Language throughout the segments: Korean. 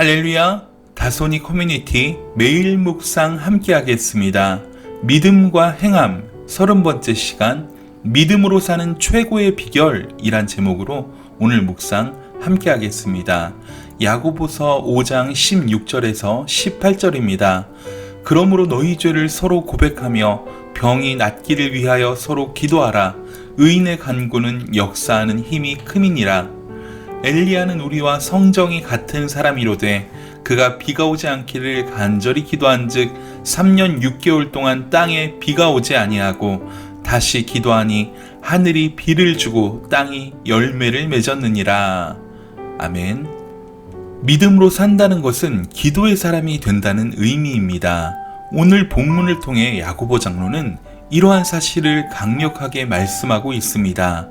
할렐루야, 다소니 커뮤니티 매일 묵상 함께 하겠습니다. 믿음과 행함 30번째 시간, 믿음으로 사는 최고의 비결이란 제목으로 오늘 묵상 함께 하겠습니다. 야고보서 5장 16절에서 18절입니다. 그러므로 너희 죄를 서로 고백하며 병이 낫기를 위하여 서로 기도하라. 의인의 간구는 역사하는 힘이 큼이니라. 엘리야는 우리와 성정이 같은 사람이로되 그가 비가 오지 않기를 간절히 기도한즉 3년 6개월 동안 땅에 비가 오지 아니하고 다시 기도하니 하늘이 비를 주고 땅이 열매를 맺었느니라. 아멘. 믿음으로 산다는 것은 기도의 사람이 된다는 의미입니다. 오늘 본문을 통해 야고보 장로는 이러한 사실을 강력하게 말씀하고 있습니다.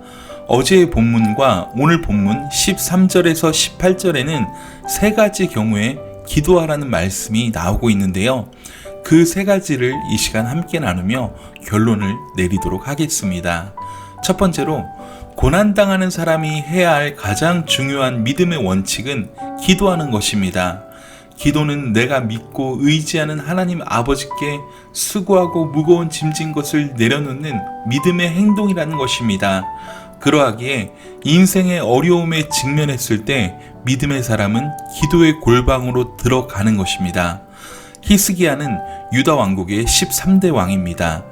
어제의 본문과 오늘 본문 13절에서 18절에는 세 가지 경우에 기도하라는 말씀이 나오고 있는데요. 그 세 가지를 이 시간 함께 나누며 결론을 내리도록 하겠습니다. 첫 번째로, 고난당하는 사람이 해야 할 가장 중요한 믿음의 원칙은 기도하는 것입니다. 기도는 내가 믿고 의지하는 하나님 아버지께 수고하고 무거운 짐진 것을 내려놓는 믿음의 행동이라는 것입니다. 그러하기에 인생의 어려움에 직면했을 때 믿음의 사람은 기도의 골방으로 들어가는 것입니다. 히스기야는 유다 왕국의 13대 왕입니다.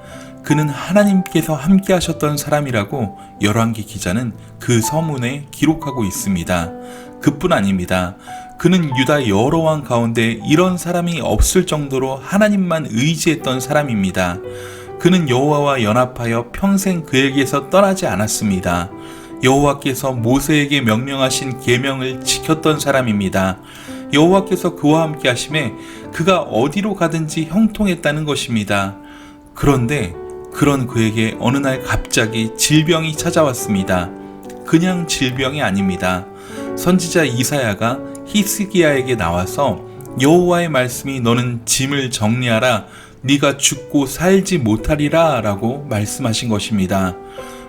그는 하나님께서 함께 하셨던 사람이라고 열왕기 기자는 그 서문에 기록하고 있습니다. 그뿐 아닙니다. 그는 유다 여러 왕 가운데 이런 사람이 없을 정도로 하나님만 의지했던 사람입니다. 그는 여호와와 연합하여 평생 그에게서 떠나지 않았습니다. 여호와께서 모세에게 명령하신 계명을 지켰던 사람입니다. 여호와께서 그와 함께 하심에 그가 어디로 가든지 형통했다는 것입니다. 그런데 그런 그에게 어느 날 갑자기 질병이 찾아왔습니다. 그냥 질병이 아닙니다. 선지자 이사야가 히스기야에게 나와서 여호와의 말씀이 너는 짐을 정리하라, 네가 죽고 살지 못하리라 라고 말씀하신 것입니다.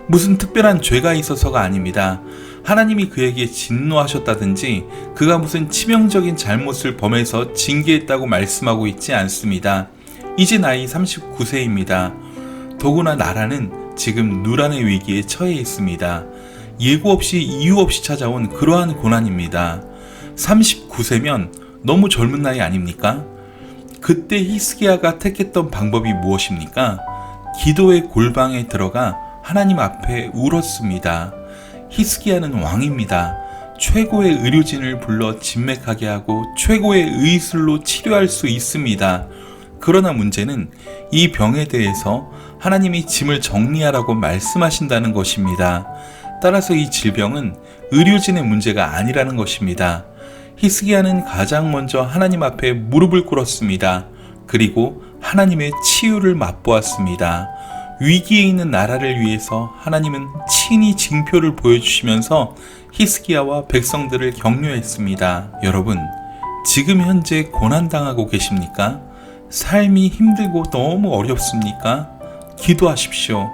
무슨 특별한 죄가 있어서가 아닙니다. 하나님이 그에게 진노하셨다든지 그가 무슨 치명적인 잘못을 범해서 징계했다고 말씀하고 있지 않습니다. 이제 나이 39세입니다. 더구나 나라는 지금 누란의 위기에 처해 있습니다. 예고 없이 이유 없이 찾아온 그러한 고난입니다. 39세면 너무 젊은 나이 아닙니까? 그때 히스기야가 택했던 방법이 무엇입니까? 기도의 골방에 들어가 하나님 앞에 울었습니다. 히스기야는 왕입니다. 최고의 의료진을 불러 진맥하게 하고 최고의 의술로 치료할 수 있습니다. 그러나 문제는 이 병에 대해서 하나님이 짐을 정리하라고 말씀하신다는 것입니다. 따라서 이 질병은 의료진의 문제가 아니라는 것입니다. 히스기야는 가장 먼저 하나님 앞에 무릎을 꿇었습니다. 그리고 하나님의 치유를 맛보았습니다. 위기에 있는 나라를 위해서 하나님은 친히 징표를 보여주시면서 히스기야와 백성들을 격려했습니다. 여러분, 지금 현재 고난당하고 계십니까? 삶이 힘들고 너무 어렵습니까? 기도하십시오.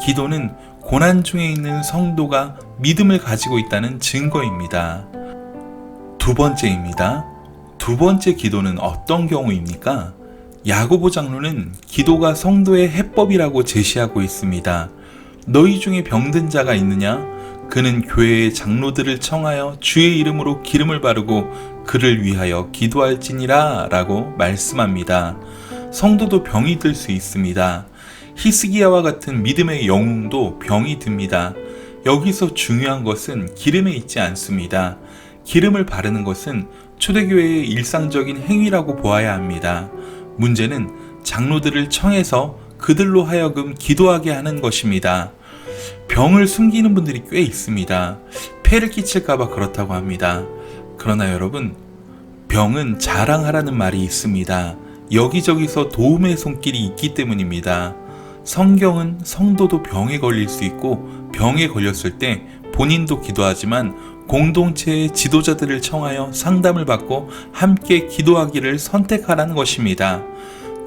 기도는 고난 중에 있는 성도가 믿음을 가지고 있다는 증거입니다. 두 번째입니다. 두 번째 기도는 어떤 경우입니까? 야고보 장로는 기도가 성도의 해법이라고 제시하고 있습니다. 너희 중에 병든 자가 있느냐? 그는 교회의 장로들을 청하여 주의 이름으로 기름을 바르고 그를 위하여 기도할지니라 라고 말씀합니다. 성도도 병이 들 수 있습니다. 히스기야와 같은 믿음의 영웅도 병이 듭니다. 여기서 중요한 것은 기름에 있지 않습니다. 기름을 바르는 것은 초대교회의 일상적인 행위라고 보아야 합니다. 문제는 장로들을 청해서 그들로 하여금 기도하게 하는 것입니다. 병을 숨기는 분들이 꽤 있습니다. 폐를 끼칠까봐 그렇다고 합니다. 그러나 여러분, 병은 자랑하라는 말이 있습니다. 여기저기서 도움의 손길이 있기 때문입니다. 성경은 성도도 병에 걸릴 수 있고 병에 걸렸을 때 본인도 기도하지만 공동체의 지도자들을 청하여 상담을 받고 함께 기도하기를 선택하라는 것입니다.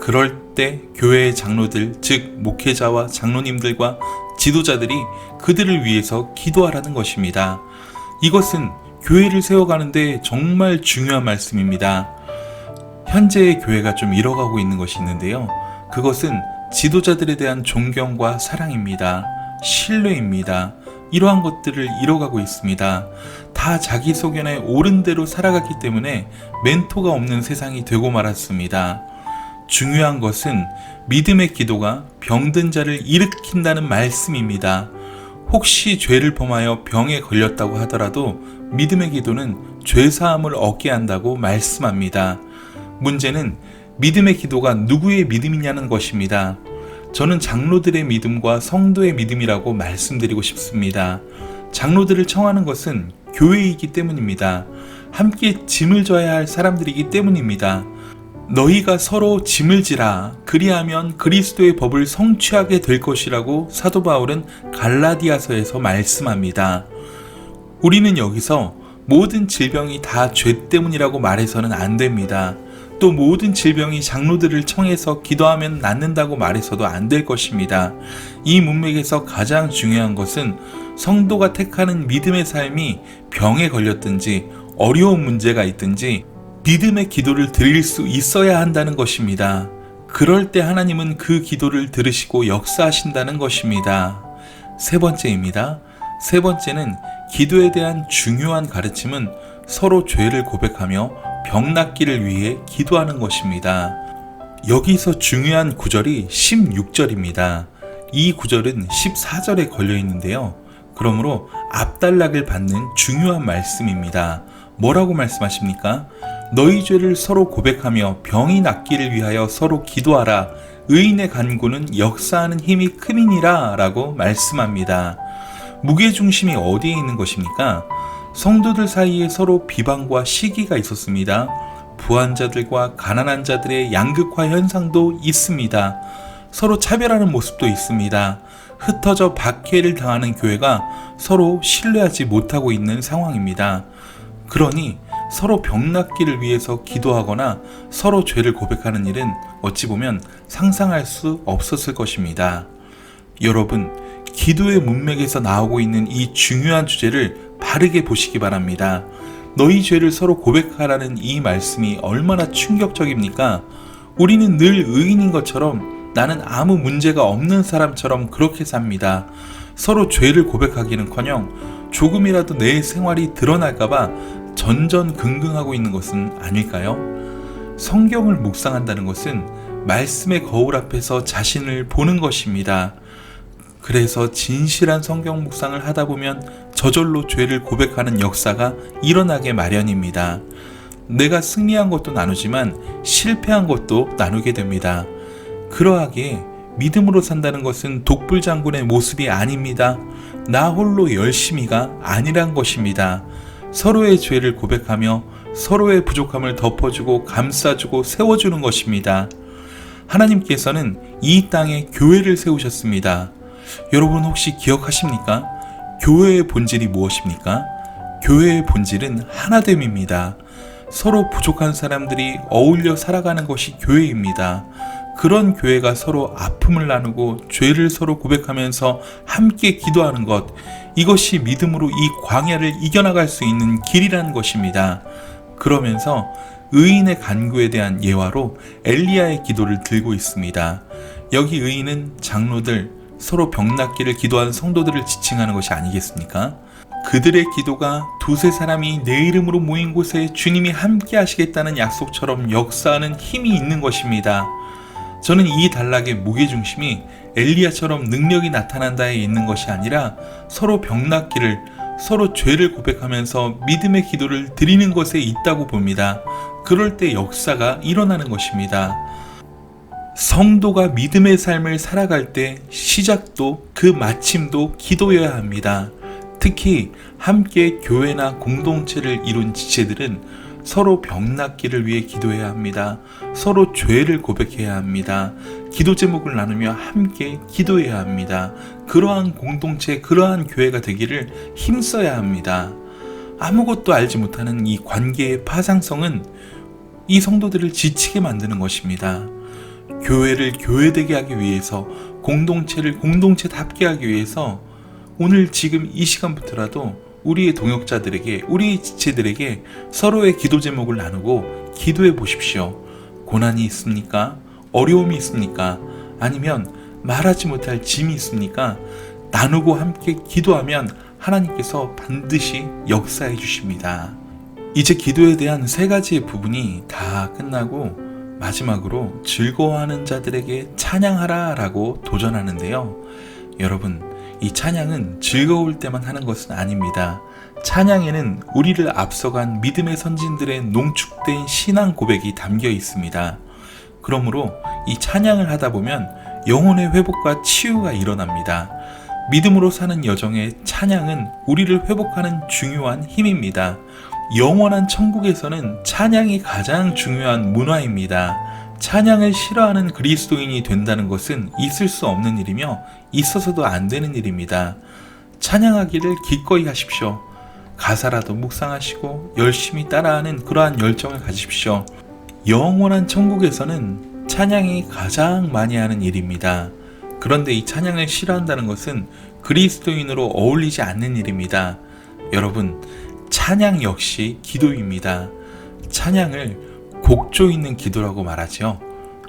그럴 때 교회의 장로들, 즉 목회자와 장로님들과 지도자들이 그들을 위해서 기도하라는 것입니다. 이것은 교회를 세워가는데 정말 중요한 말씀입니다. 현재의 교회가 좀 잃어가고 있는 것이 있는데요. 그것은 지도자들에 대한 존경과 사랑입니다. 신뢰입니다. 이러한 것들을 잃어가고 있습니다. 다 자기 소견에 옳은 대로 살아갔기 때문에 멘토가 없는 세상이 되고 말았습니다. 중요한 것은 믿음의 기도가 병든 자를 일으킨다는 말씀입니다. 혹시 죄를 범하여 병에 걸렸다고 하더라도 믿음의 기도는 죄사함을 얻게 한다고 말씀합니다. 문제는 믿음의 기도가 누구의 믿음이냐는 것입니다. 저는 장로들의 믿음과 성도의 믿음이라고 말씀드리고 싶습니다. 장로들을 청하는 것은 교회이기 때문입니다. 함께 짐을 져야 할 사람들이기 때문입니다. 너희가 서로 짐을 지라 그리하면 그리스도의 법을 성취하게 될 것이라고 사도 바울은 갈라디아서에서 말씀합니다. 우리는 여기서 모든 질병이 다 죄 때문이라고 말해서는 안 됩니다. 또 모든 질병이 장로들을 청해서 기도하면 낫는다고 말해서도 안 될 것입니다. 이 문맥에서 가장 중요한 것은 성도가 택하는 믿음의 삶이 병에 걸렸든지 어려운 문제가 있든지 믿음의 기도를 드릴 수 있어야 한다는 것입니다. 그럴 때 하나님은 그 기도를 들으시고 역사하신다는 것입니다. 세 번째입니다. 세 번째는 기도에 대한 중요한 가르침은 서로 죄를 고백하며 병 낫기를 위해 기도하는 것입니다. 여기서 중요한 구절이 16절입니다. 이 구절은 14절에 걸려 있는데요. 그러므로 앞단락을 받는 중요한 말씀입니다. 뭐라고 말씀하십니까? 너희 죄를 서로 고백하며 병이 낫기를 위하여 서로 기도하라. 의인의 간구는 역사하는 힘이 큼이니라 라고 말씀합니다. 무게중심이 어디에 있는 것입니까? 성도들 사이에 서로 비방과 시기가 있었습니다. 부한 자들과 가난한 자들의 양극화 현상도 있습니다. 서로 차별하는 모습도 있습니다. 흩어져 박해를 당하는 교회가 서로 신뢰하지 못하고 있는 상황입니다. 그러니 서로 병 낫기를 위해서 기도하거나 서로 죄를 고백하는 일은 어찌 보면 상상할 수 없었을 것입니다. 여러분, 기도의 문맥에서 나오고 있는 이 중요한 주제를 바르게 보시기 바랍니다. 너희 죄를 서로 고백하라는 이 말씀이 얼마나 충격적입니까? 우리는 늘 의인인 것처럼 나는 아무 문제가 없는 사람처럼 그렇게 삽니다. 서로 죄를 고백하기는커녕 조금이라도 내 생활이 드러날까봐 전전긍긍하고 있는 것은 아닐까요? 성경을 묵상한다는 것은 말씀의 거울 앞에서 자신을 보는 것입니다. 그래서 진실한 성경 묵상을 하다 보면 저절로 죄를 고백하는 역사가 일어나게 마련입니다. 내가 승리한 것도 나누지만 실패한 것도 나누게 됩니다. 그러하기에 믿음으로 산다는 것은 독불장군의 모습이 아닙니다. 나 홀로 열심히가 아니란 것입니다. 서로의 죄를 고백하며 서로의 부족함을 덮어주고 감싸주고 세워주는 것입니다. 하나님께서는 이 땅에 교회를 세우셨습니다. 여러분 혹시 기억하십니까? 교회의 본질이 무엇입니까? 교회의 본질은 하나됨입니다. 서로 부족한 사람들이 어울려 살아가는 것이 교회입니다. 그런 교회가 서로 아픔을 나누고 죄를 서로 고백하면서 함께 기도하는 것, 이것이 믿음으로 이 광야를 이겨나갈 수 있는 길이라는 것입니다. 그러면서 의인의 간구에 대한 예화로 엘리야의 기도를 들고 있습니다. 여기 의인은 장로들, 서로 병 낫기를 기도하는 성도들을 지칭하는 것이 아니겠습니까? 그들의 기도가 두세 사람이 내 이름으로 모인 곳에 주님이 함께 하시겠다는 약속처럼 역사하는 힘이 있는 것입니다. 저는 이 단락의 무게중심이 엘리야처럼 능력이 나타난다에 있는 것이 아니라 서로 병 낫기를, 서로 죄를 고백하면서 믿음의 기도를 드리는 것에 있다고 봅니다. 그럴 때 역사가 일어나는 것입니다. 성도가 믿음의 삶을 살아갈 때 시작도 그 마침도 기도여야 합니다. 특히 함께 교회나 공동체를 이룬 지체들은 서로 병 낫기를 위해 기도해야 합니다. 서로 죄를 고백해야 합니다. 기도 제목을 나누며 함께 기도해야 합니다. 그러한 공동체, 그러한 교회가 되기를 힘써야 합니다. 아무것도 알지 못하는 이 관계의 파상성은 이 성도들을 지치게 만드는 것입니다. 교회를 교회되게 하기 위해서, 공동체를 공동체답게 하기 위해서 오늘 지금 이 시간부터라도 우리의 동역자들에게, 우리의 지체들에게 서로의 기도 제목을 나누고 기도해 보십시오. 고난이 있습니까? 어려움이 있습니까? 아니면 말하지 못할 짐이 있습니까? 나누고 함께 기도하면 하나님께서 반드시 역사해 주십니다. 이제 기도에 대한 3가지의 부분이 다 끝나고 마지막으로 즐거워하는 자들에게 찬양하라 라고 도전하는데요. 여러분, 이 찬양은 즐거울 때만 하는 것은 아닙니다. 찬양에는 우리를 앞서간 믿음의 선진들의 농축된 신앙 고백이 담겨 있습니다. 그러므로 이 찬양을 하다 보면 영혼의 회복과 치유가 일어납니다. 믿음으로 사는 여정의 찬양은 우리를 회복하는 중요한 힘입니다. 영원한 천국에서는 찬양이 가장 중요한 문화입니다. 찬양을 싫어하는 그리스도인이 된다는 것은 있을 수 없는 일이며 있어서도 안 되는 일입니다. 찬양하기를 기꺼이 하십시오. 가사라도 묵상하시고 열심히 따라하는 그러한 열정을 가지십시오. 영원한 천국에서는 찬양이 가장 많이 하는 일입니다. 그런데 이 찬양을 싫어한다는 것은 그리스도인으로 어울리지 않는 일입니다. 여러분, 찬양 역시 기도입니다. 찬양을 곡조 있는 기도라고 말하죠.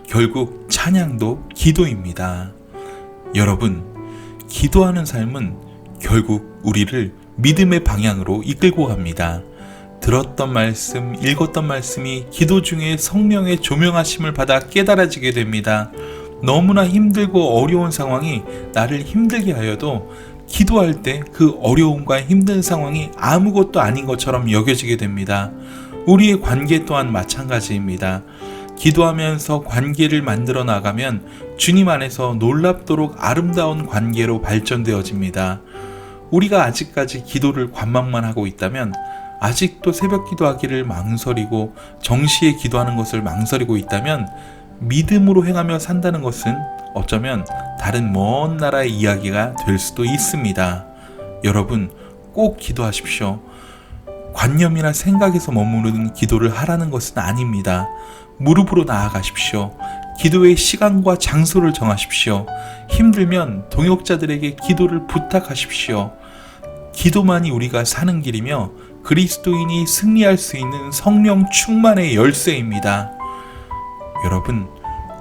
결국 찬양도 기도입니다. 여러분, 기도하는 삶은 결국 우리를 믿음의 방향으로 이끌고 갑니다. 들었던 말씀, 읽었던 말씀이 기도 중에 성령의 조명하심을 받아 깨달아지게 됩니다. 너무나 힘들고 어려운 상황이 나를 힘들게 하여도 기도할 때 그 어려움과 힘든 상황이 아무것도 아닌 것처럼 여겨지게 됩니다. 우리의 관계 또한 마찬가지입니다. 기도하면서 관계를 만들어 나가면 주님 안에서 놀랍도록 아름다운 관계로 발전되어집니다. 우리가 아직까지 기도를 관망만 하고 있다면, 아직도 새벽 기도하기를 망설이고 정시에 기도하는 것을 망설이고 있다면, 믿음으로 행하며 산다는 것은 어쩌면 다른 먼 나라의 이야기가 될 수도 있습니다. 여러분, 꼭 기도하십시오. 관념이나 생각에서 머무르는 기도를 하라는 것은 아닙니다. 무릎으로 나아가십시오. 기도의 시간과 장소를 정하십시오. 힘들면 동역자들에게 기도를 부탁하십시오. 기도만이 우리가 사는 길이며 그리스도인이 승리할 수 있는 성령 충만의 열쇠입니다. 여러분,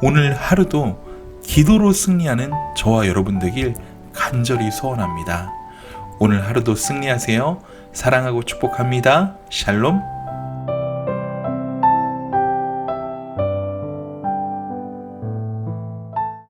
오늘 하루도 기도로 승리하는 저와 여러분 되길 간절히 소원합니다. 오늘 하루도 승리하세요. 사랑하고 축복합니다. 샬롬.